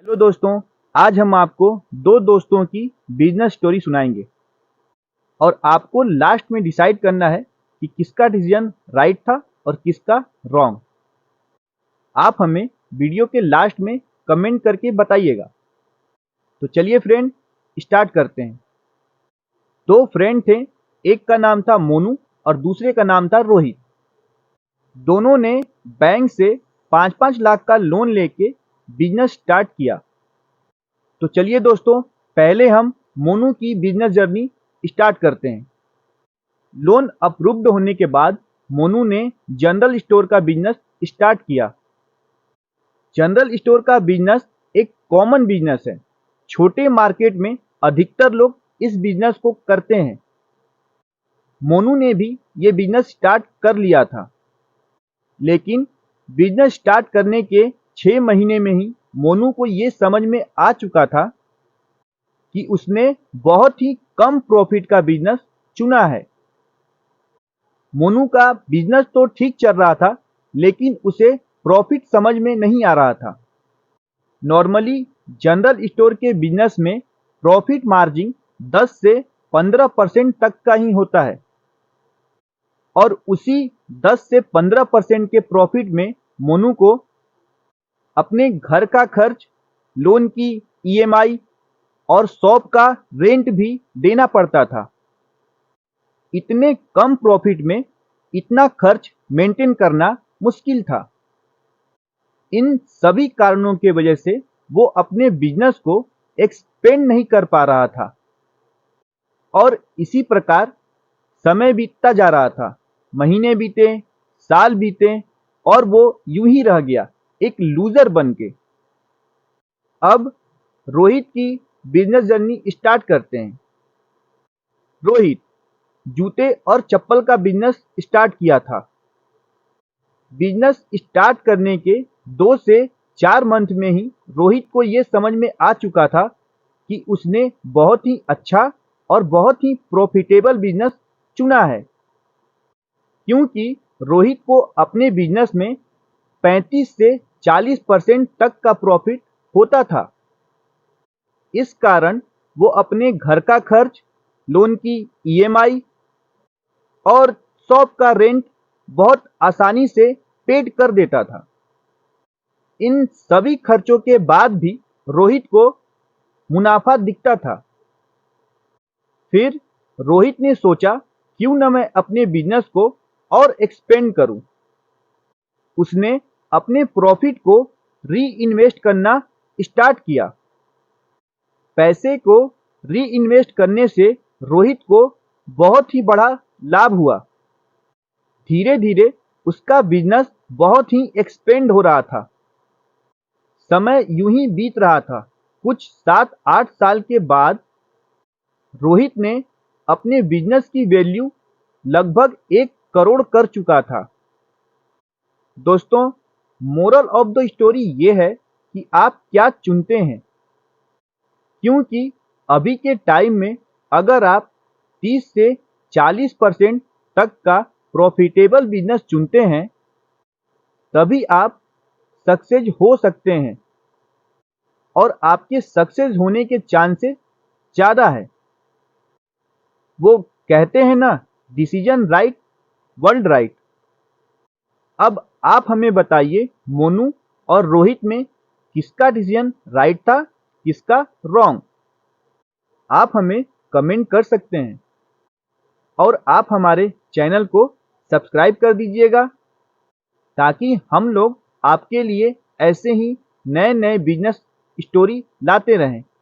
Hello दोस्तों, आज हम आपको दो दोस्तों की बिजनेस स्टोरी सुनाएंगे और आपको लास्ट में डिसाइड करना है कि किसका डिसीजन राइट था और किसका रॉन्ग। आप हमें वीडियो के लास्ट में कमेंट करके बताइएगा। तो चलिए फ्रेंड, स्टार्ट करते हैं। दो फ्रेंड थे, एक का नाम था मोनू और दूसरे का नाम था रोहित। दोनों ने बैंक से 5-5 लाख का लोन लेके बिजनेस स्टार्ट किया। तो चलिए दोस्तों, पहले हम मोनू की बिजनेस जर्नी स्टार्ट करते हैं। लोन अप्रूव्ड होने के बाद मोनू ने जनरल स्टोर का बिजनेस स्टार्ट किया। जनरल स्टोर का बिजनेस एक कॉमन बिजनेस है। छोटे मार्केट में अधिकतर लोग इस बिजनेस को करते हैं। मोनू ने भी ये बिजनेस स्टार्ट कर लिया था, लेकिन बिजनेस स्टार्ट करने के 6 महीने में ही मोनू को ये समझ में आ चुका था कि उसने बहुत ही कम प्रॉफिट का बिजनेस चुना है। मोनू का बिजनेस तो ठीक चल रहा था, लेकिन उसे प्रॉफिट समझ में नहीं आ रहा था। नॉर्मली जनरल स्टोर के बिजनेस में प्रॉफिट मार्जिन 10 से 15% तक का ही होता है और उसी 10 से 15% के प्रॉफिट में मोनू को अपने घर का खर्च, लोन की ईएमआई और शॉप का रेंट भी देना पड़ता था। इतने कम प्रॉफिट में इतना खर्च मेंटेन करना मुश्किल था। इन सभी कारणों की वजह से वो अपने बिजनेस को एक्सपेंड नहीं कर पा रहा था और इसी प्रकार समय बीतता जा रहा था। महीने बीते, साल बीते और वो यूं ही रह गया, एक लूजर बन के। अब रोहित की बिजनेस जर्नी स्टार्ट करते हैं। रोहित जूते और चप्पल का बिजनेस स्टार्ट किया था। बिजनेस स्टार्ट करने के 2 से 4 मंथ में ही रोहित को ये समझ में आ चुका था कि उसने बहुत ही अच्छा और बहुत ही प्रॉफिटेबल बिजनेस चुना है, क्योंकि रोहित को अपने बिजनेस में 35 से 40% तक का प्रॉफिट होता था। इस कारण वो अपने घर का खर्च, लोन की ईएमआई और शॉप का रेंट बहुत आसानी से पेड कर देता था। इन सभी खर्चों के बाद भी रोहित को मुनाफा दिखता था। फिर रोहित ने सोचा, क्यों न मैं अपने बिजनेस को और एक्सपेंड करूं। उसने अपने प्रॉफिट को री इन्वेस्ट करना स्टार्ट किया। पैसे को री इन्वेस्ट करने से रोहित को बहुत ही बड़ा लाभ हुआ। धीरे धीरे उसका बिजनेस बहुत ही एक्सपेंड हो रहा था। समय यूं ही बीत रहा था। कुछ 7-8 साल के बाद रोहित ने अपने बिजनेस की वैल्यू लगभग 1 करोड़ कर चुका था। दोस्तों, मोरल ऑफ द स्टोरी ये है कि आप क्या चुनते हैं, क्योंकि अभी के टाइम में अगर आप 30 से 40% तक का प्रॉफिटेबल बिजनेस चुनते हैं, तभी आप सक्सेस हो सकते हैं और आपके सक्सेस होने के चांसेस ज़्यादा है। वो कहते हैं ना, डिसीजन राइट वर्ल्ड राइट। अब आप हमें बताइए, मोनू और रोहित में किसका डिसीजन राइट था, किसका रॉन्ग। आप हमें कमेंट कर सकते हैं और आप हमारे चैनल को सब्सक्राइब कर दीजिएगा, ताकि हम लोग आपके लिए ऐसे ही नए नए बिजनेस स्टोरी लाते रहें।